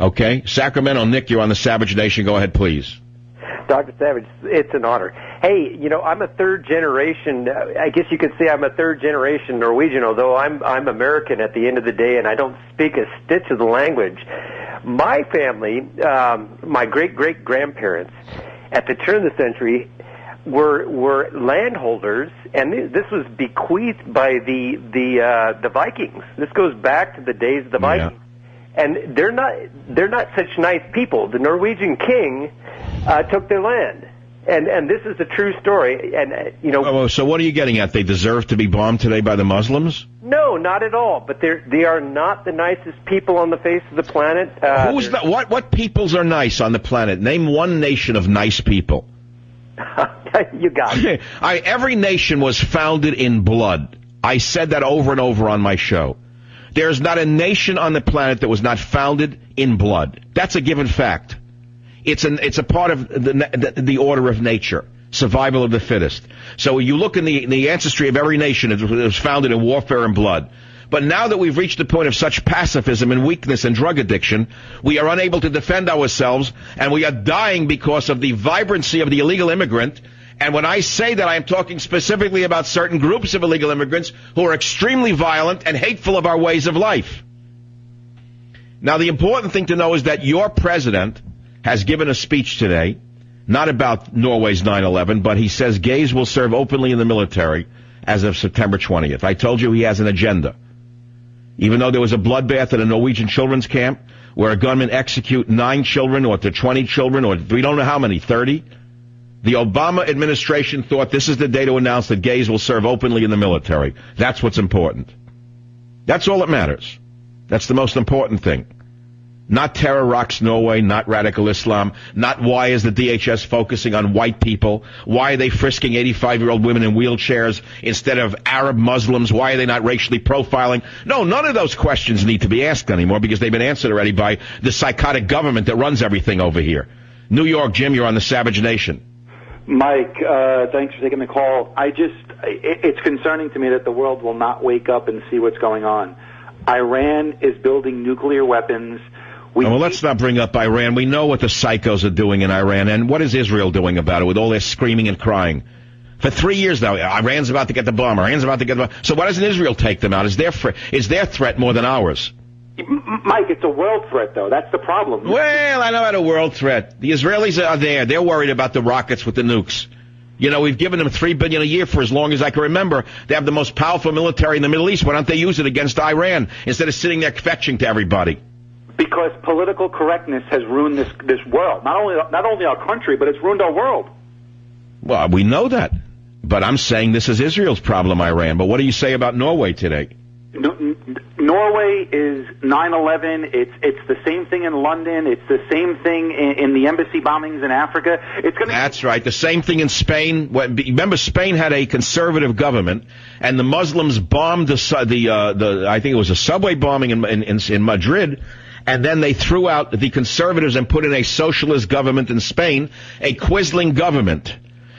Okay? Sacramento, Nick, you're on the Savage Nation. Go ahead, please. Dr. Savage, it's an honor. Hey, I'm a third generation, I guess you could say I'm a third generation Norwegian, although I'm American at the end of the day, and I don't speak a stitch of the language. My family, my great-great-grandparents, at the turn of the century, were landholders, and this was bequeathed by the Vikings. This goes back to the days of the Vikings. And they're not such nice people. The Norwegian king took their land, and this is a true story. And so what are you getting at? They deserve to be bombed today by the Muslims? No, not at all. But they are not the nicest people on the face of the planet. Who's that? What peoples are nice on the planet? Name one nation of nice people. You got it. Every nation was founded in blood. I said that over and over on my show. There's not a nation on the planet that was not founded in blood. That's a given fact. It's a part of the order of nature, survival of the fittest. So you look in the ancestry of every nation, it was founded in warfare and blood. But now that we've reached the point of such pacifism and weakness and drug addiction, we are unable to defend ourselves, and we are dying because of the vibrancy of the illegal immigrant. And when I say that, I am talking specifically about certain groups of illegal immigrants who are extremely violent and hateful of our ways of life. Now, the important thing to know is that your president has given a speech today, not about Norway's 9/11, but he says gays will serve openly in the military as of September 20th. I told you he has an agenda. Even though there was a bloodbath at a Norwegian children's camp where a gunman executed 9 children or 20 children, or we don't know how many, 30, the Obama administration thought this is the day to announce that gays will serve openly in the military. That's what's important. That's all that matters. That's the most important thing. Not terror rocks Norway, not radical Islam, not why is the DHS focusing on white people, why are they frisking 85-year-old women in wheelchairs instead of Arab Muslims, why are they not racially profiling? No, none of those questions need to be asked anymore because they've been answered already by the psychotic government that runs everything over here. New York, Jim, you're on the Savage Nation. Mike, thanks for taking the call. It's concerning to me that the world will not wake up and see what's going on. Iran is building nuclear weapons. Well, let's not bring up Iran. We know what the psychos are doing in Iran, and what is Israel doing about it with all their screaming and crying? For 3 years now, Iran's about to get the bomb. Iran's about to get the bomb. So why doesn't Israel take them out? Is their threat more than ours? Mike, it's a world threat, though. That's the problem. Well, I know about a world threat. The Israelis are there. They're worried about the rockets with the nukes. We've given them $3 billion a year for as long as I can remember. They have the most powerful military in the Middle East. Why don't they use it against Iran instead of sitting there fetching to everybody? Because political correctness has ruined this world. Not only our country, but it's ruined our world. Well, we know that. But I'm saying this is Israel's problem, Iran. But what do you say about Norway today? Norway is 9/11. It's the same thing in London. It's the same thing in the embassy bombings in Africa. That's right. The same thing in Spain. Remember, Spain had a conservative government, and the Muslims bombed the I think it was a subway bombing in Madrid. And then they threw out the conservatives and put in a socialist government in Spain, a Quisling government,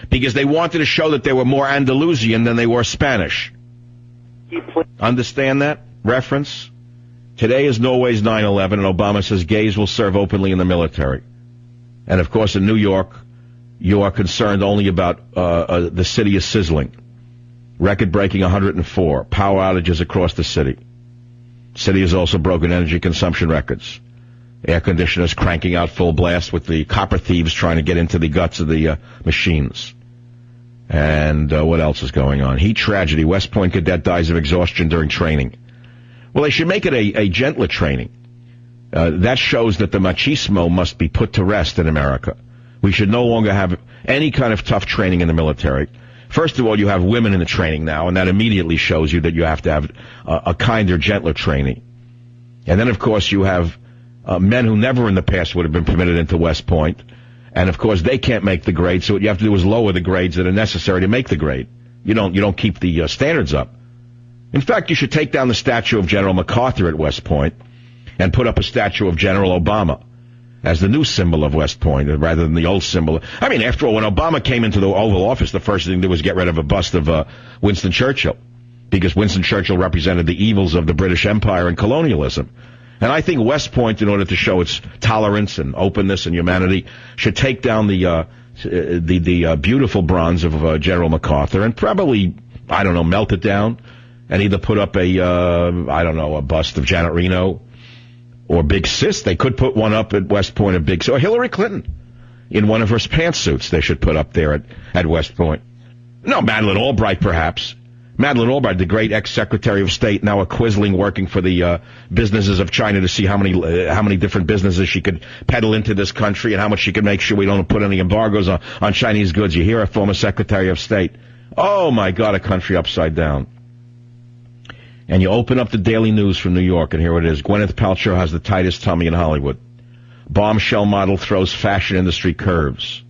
because they wanted to show that they were more Andalusian than they were Spanish. Understand that reference? Today is Norway's 9/11, and Obama says gays will serve openly in the military. And, of course, in New York, you are concerned only about the city is sizzling. Record-breaking 104. Power outages across the city. City has also broken energy consumption records. Air conditioners cranking out full blast with the copper thieves trying to get into the guts of the machines. And what else is going on? Heat tragedy. West Point cadet dies of exhaustion during training. Well, they should make it a gentler training. That shows that the machismo must be put to rest in America. We should no longer have any kind of tough training in the military. First of all, you have women in the training now, and that immediately shows you that you have to have a kinder, gentler training. And then, of course, you have men who never in the past would have been permitted into West Point. And, of course, they can't make the grade, so what you have to do is lower the grades that are necessary to make the grade. You don't keep the standards up. In fact, you should take down the statue of General MacArthur at West Point and put up a statue of General Obama as the new symbol of West Point rather than the old symbol. I mean, after all, when Obama came into the Oval Office, the first thing to do was get rid of a bust of Winston Churchill, because Winston Churchill represented the evils of the British Empire and colonialism. And I think West Point, in order to show its tolerance and openness and humanity, should take down the beautiful bronze of General MacArthur and probably, I don't know, melt it down and either put up a bust of Janet Reno or Big Sis. They could put one up at West Point of Big Sis. Or Hillary Clinton in one of her pantsuits they should put up there at West Point. No, Madeleine Albright, perhaps. Madeleine Albright, the great ex-Secretary of State, now a quisling working for the businesses of China to see how many different businesses she could peddle into this country and how much she could make sure we don't put any embargoes on Chinese goods. You hear a former Secretary of State. Oh, my God, a country upside down. And you open up the Daily News from New York, and here it is. Gwyneth Paltrow has the tightest tummy in Hollywood. Bombshell model throws fashion industry curves.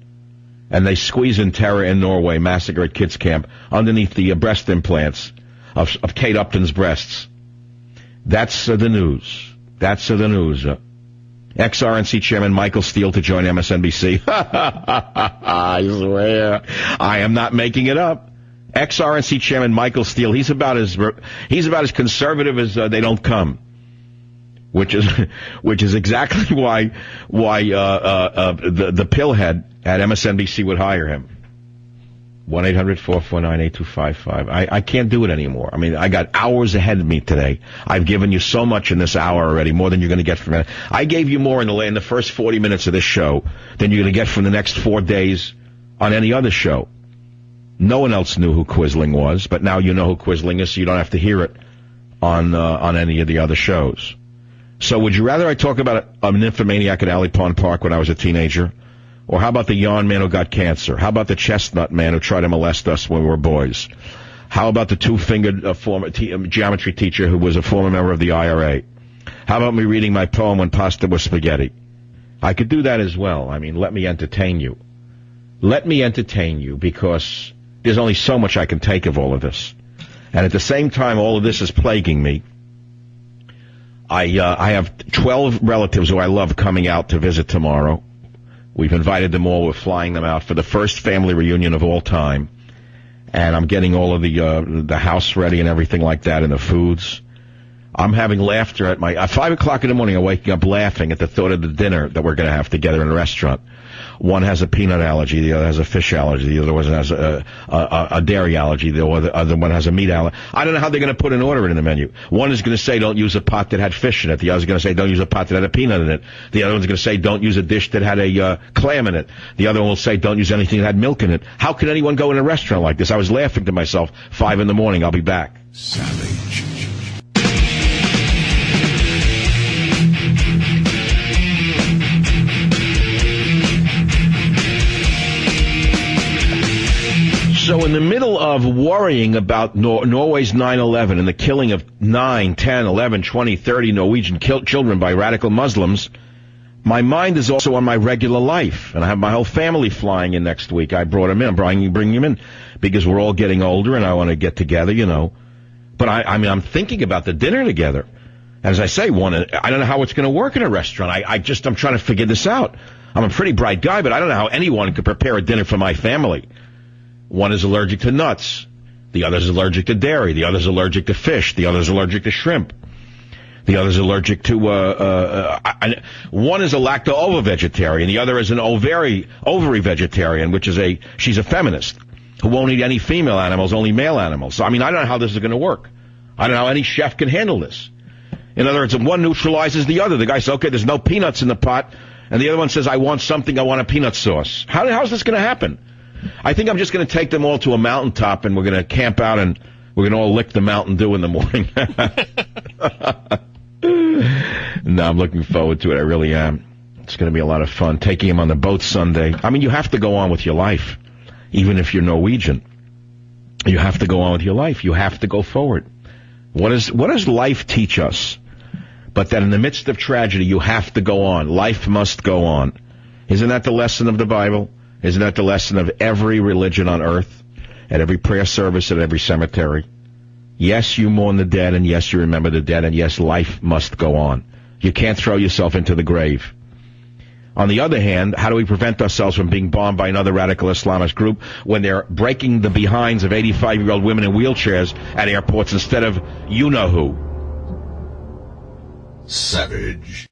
And they squeeze in terror in Norway, massacre at kids' camp, underneath the breast implants of Kate Upton's breasts. That's the news. That's the news. Ex-RNC Chairman Michael Steele to join MSNBC. I swear, I am not making it up. Ex-RNC Chairman Michael Steele, he's about as conservative as they don't come. Which is exactly why the pillhead at MSNBC would hire him. 1-800-449-8255. I can't do it anymore. I mean, I got hours ahead of me today. I've given you so much in this hour already, more than you're going to get from it. I gave you more in the first 40 minutes of this show than you're going to get from the next 4 days on any other show. No one else knew who Quisling was, but now you know who Quisling is, so you don't have to hear it on any of the other shows. So would you rather I talk about an nymphomaniac at Alley Pond Park when I was a teenager? Or how about the yarn man who got cancer? How about the chestnut man who tried to molest us when we were boys? How about the two-fingered former geometry teacher who was a former member of the IRA? How about me reading my poem when pasta was spaghetti? I could do that as well. I mean, let me entertain you. Let me entertain you, because there's only so much I can take of all of this. And at the same time, all of this is plaguing me. I have 12 relatives who I love coming out to visit tomorrow. We've invited them all. We're flying them out for the first family reunion of all time. And I'm getting all of the house ready and everything like that and the foods. I'm having laughter at 5 o'clock in the morning. I'm waking up laughing at the thought of the dinner that we're going to have together in a restaurant. One has a peanut allergy, the other has a fish allergy, the other one has a dairy allergy, the other one has a meat allergy. I don't know how they're going to put an order in the menu. One is going to say don't use a pot that had fish in it. The other is going to say don't use a pot that had a peanut in it. The other one's going to say don't use a dish that had a clam in it. The other one will say don't use anything that had milk in it. How can anyone go in a restaurant like this? I was laughing to myself. 5 in the morning. I'll be back. Savage. So in the middle of worrying about Norway's 9/11 and the killing of 9, 10, 11, 20, 30 Norwegian children by radical Muslims, my mind is also on my regular life. And I have my whole family flying in next week. I brought them in. I'm bringing them in because we're all getting older and I want to get together, you know. But I'm thinking about the dinner together. As I say, I don't know how it's going to work in a restaurant. I'm trying to figure this out. I'm a pretty bright guy, but I don't know how anyone could prepare a dinner for my family. One is allergic to nuts. The other is allergic to dairy. The other is allergic to fish. The other is allergic to shrimp. The other is allergic to, one is a lacto-ovo-vegetarian. The other is an ovary vegetarian, she's a feminist who won't eat any female animals, only male animals. So, I don't know how this is going to work. I don't know how any chef can handle this. In other words, one neutralizes the other. The guy says, okay, there's no peanuts in the pot. And the other one says, I want a peanut sauce. How's this going to happen? I think I'm just going to take them all to a mountaintop and we're going to camp out and we're going to all lick the Mountain Dew in the morning. No, I'm looking forward to it. I really am. It's going to be a lot of fun. Taking him on the boat Sunday. You have to go on with your life. Even if you're Norwegian. You have to go on with your life. You have to go forward. What does life teach us? But that in the midst of tragedy, you have to go on. Life must go on. Isn't that the lesson of the Bible? Isn't that the lesson of every religion on earth, at every prayer service, at every cemetery? Yes, you mourn the dead, and yes, you remember the dead, and yes, life must go on. You can't throw yourself into the grave. On the other hand, how do we prevent ourselves from being bombed by another radical Islamist group when they're breaking the behinds of 85-year-old women in wheelchairs at airports instead of you-know-who? Savage.